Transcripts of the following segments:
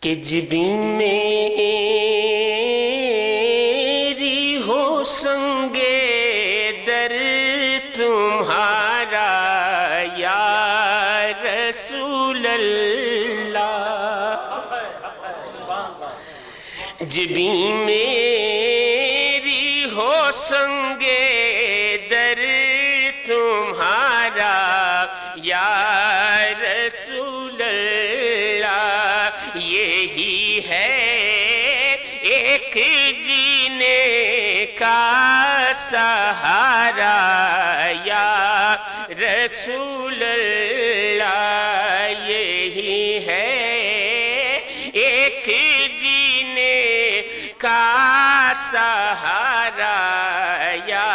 کہ جبیں میری ہو سنگے در تمہارا یا رسول اللہ، جبیں میری ہو سنگے در تمہارا یا رسول اللہ، یہی ہے ایک جینے کا سہارا یا رسول اللہ، یہی ہے ایک جینے کا سہارا یا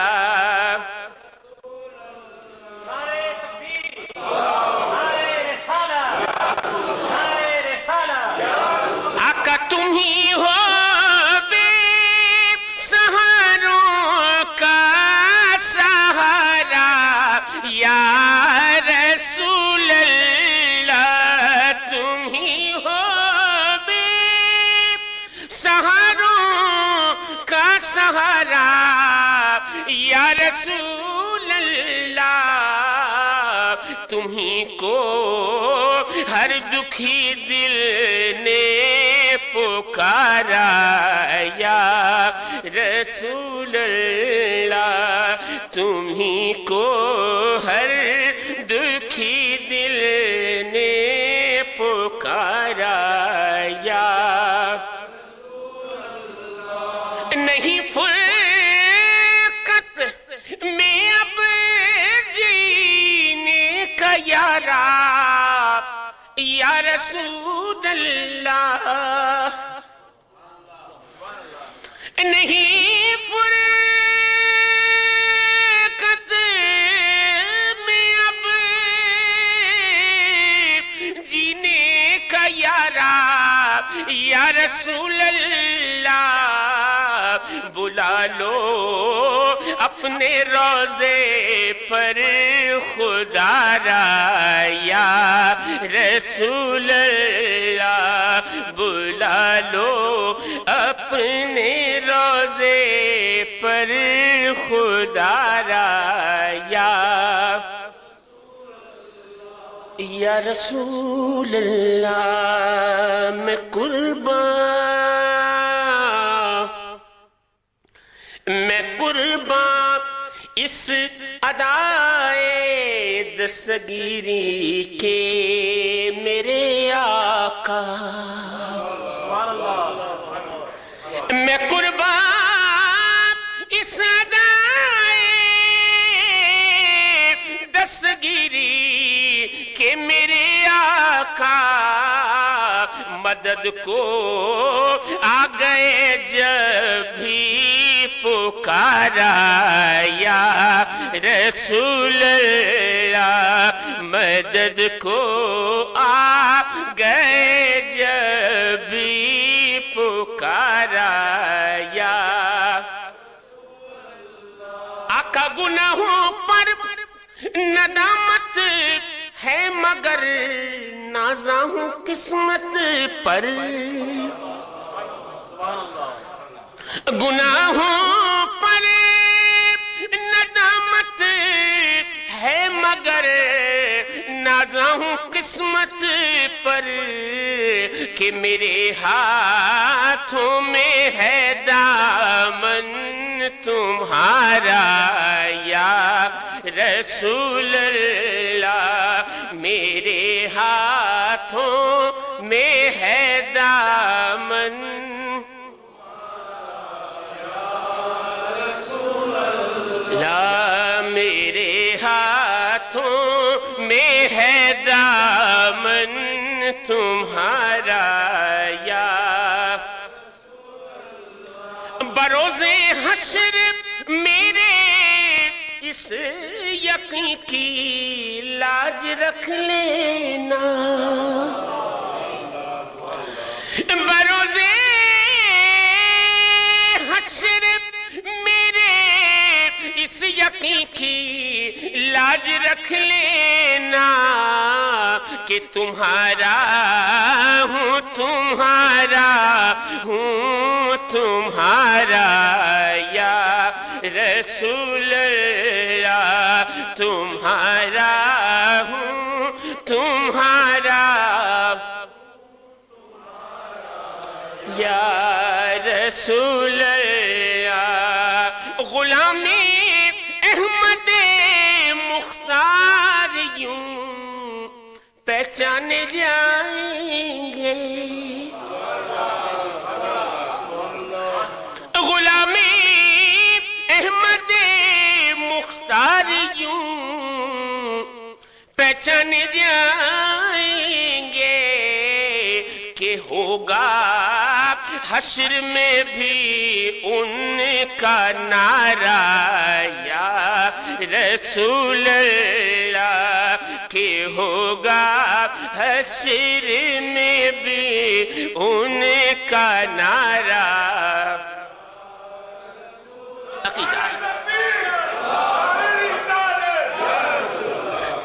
آقا تم ہی ہو بے سہاروں کا سہارا یا رسول اللہ، تم ہی ہو بے سہاروں کا سہارا یا رسول اللہ، تم ہی کو ہر دکھی دل نے پکارا یا رسول اللہ، تم ہی کو ہر دکھی دل نے پکارا یا نہیں فرقت میں اب جینے کا یارا یا رسول اللہ، نہیں فرقت میں اب جینے کا یارا یا رسول اللہ، بلا لو اپنے روضے پر خدا را یا رسول اللہ، بلا لو اپنے روضے پر خدا را یا رسول اللہ، میں قربان اس ادائے دستگیری کے میرے آقا، میں قربان اس ادائے دستگیری کہ میرے آقا مدد کو آ گئے جب بھی پکارا یا رسول اللہ، مدد کو آ گئے جب بھی پکارا یا آقا، گناہوں پر ندامت ہے مگر نازا ہوں قسمت پر، گناہوں پر ندامت ہے مگر نازا ہوں قسمت پر، کہ میرے ہاتھوں میں ہے دامن تمہارا یا رسول اللہ، میرے ہاتھوں میں ہے دامن میرے ہاتھوں میں ہے دامن تمہارا یا بروز حشر میرے اس یقین کی لاج رکھ لینا، بروز حشر میرے اس یقین کی لاج رکھ لینا کہ تمہارا ہوں تم تمہارا ہوں تمہارا یا رسول اللہ، تمہارا ہوں تمہارا یا رسول اللہ، غلامی احمد مختار یوں پہچانے جائیں گے، غلامی احمد مختار یوں پہچانے جائیں گے کہ ہوگا حشر میں بھی ان کا نعرہ یا رسول اللہ، کہ ہوگا حشر میں بھی ان کا نعرہ، عقیدہ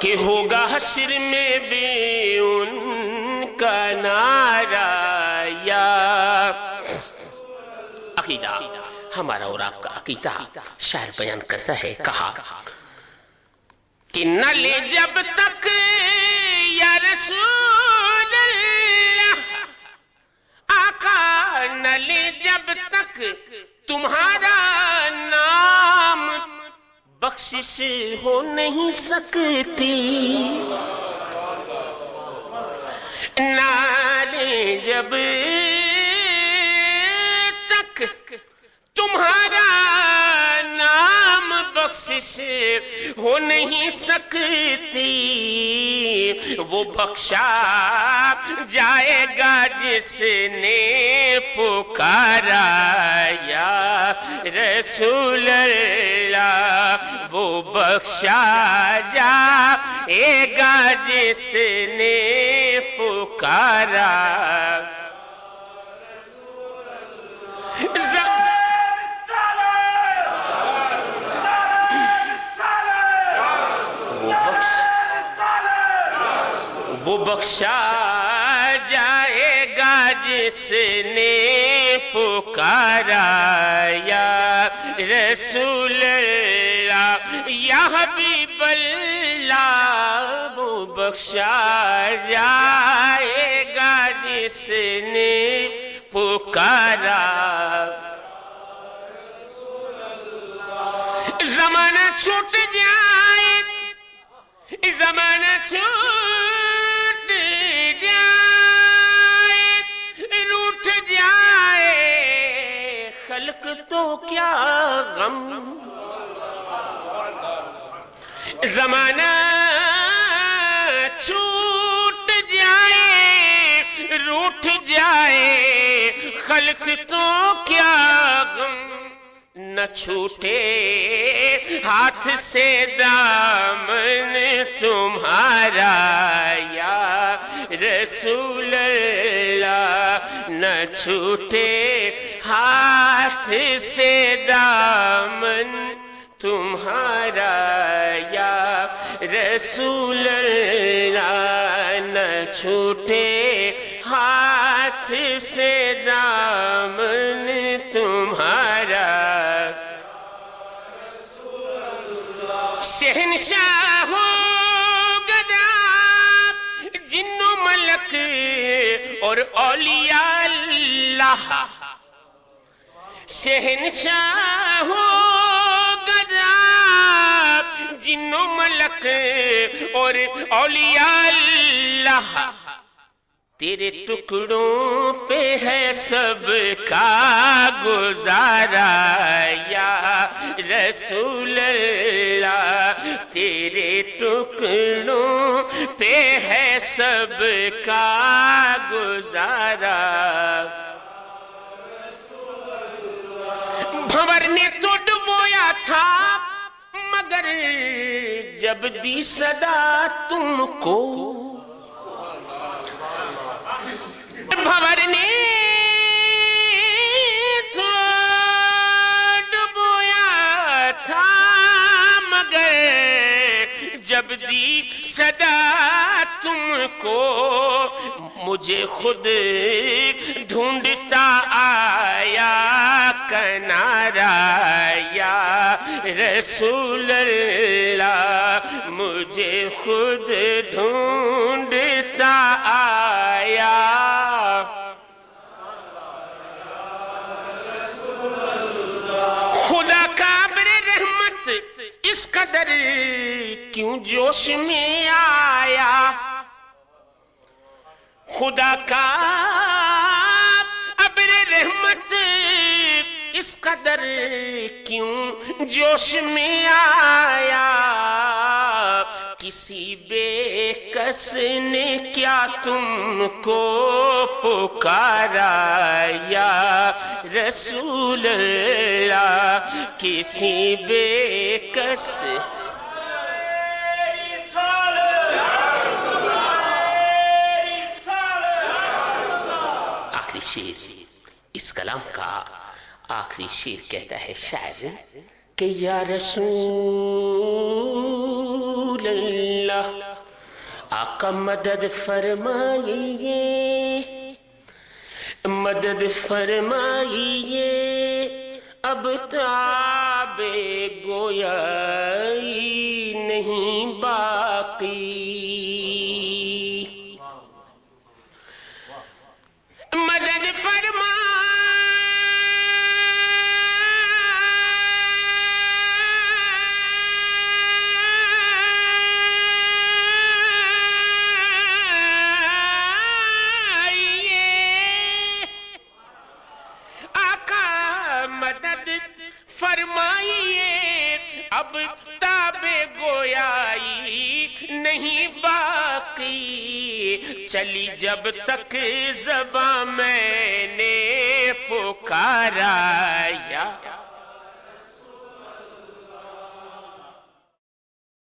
کہ ہوگا حشر میں بھی ان کا نعرہ یا عقیدہ۔ ہمارا اور آپ کا عقیدہ شاعر بیان کرتا ہے، کہا کہ نہ لے جب تک یا رسول اللہ، آقا نہ لے جب تک تمہارا نام، بخشش ہو نہیں سکتی، نہ لے جب تک تمہارا نام، بخشش ہو نہیں سکتی، وہ بخشا جائے گا جس نے پکارا یا رسول اللہ، وہ بخشا جائے گا جس نے پکارا، وہ بخشا جائے گا جس نے پکارا یا رسول اللہ، یا حبیب اللہ، وہ بخشا جائے گا جس نے پکارا، زمانہ چھوٹ جائے، زمانہ چھوٹ جائے، روٹھ جائے خلق تو کیا غم، زمانہ چھوٹ جائے، روٹھ جائے خلق تو کیا غم، نہ چھوٹے ہاتھ سے دامن تمہارا یا رسول اللہ، نہ چھوٹے ہاتھ سے دامن تمہارا یا رسول اللہ، نہ چھوٹے ہاتھ سے دامن تمہارا، شہنشاہ ہو گدا جن و ملک اور اولیاء اللہ، شہنشاہ ہو گدا جن و ملک اور اولیاء اللہ، تیرے ٹکڑوں پہ ہے سب کا گزارا یا رسول اللہ، تیرے ٹکڑوں پہ ہے سب کا گزارا، بھنور نے تو ڈبویا تھا مگر جب دی صدا تم کو، بھنور نے تو ڈبویا تھا مگر جب دی صدا تم کو، مجھے خود ڈھونڈتا آیا کنارا یا رسول اللہ مجھے خود ڈھونڈتا آیا خدا کا ابر رحمت اس قدر کیوں جوش میں آیا خدا کا ابر رحمت اس قدر کیوں جوش میں آیا کسی بے کس نے کیا تم کو پکارا یا رسول اللہ کسی بے کس شیر اس کلام کا آخری شیر کہتا ہے شاعر کہ یا رسول اللہ آقا مدد فرمائیے مدد فرمائیے اب تاب گویائی نہیں باقی مدد فرمائیے اب تاب گویائی نہیں باقی چلی جب تک زباں میں نے پکارا یا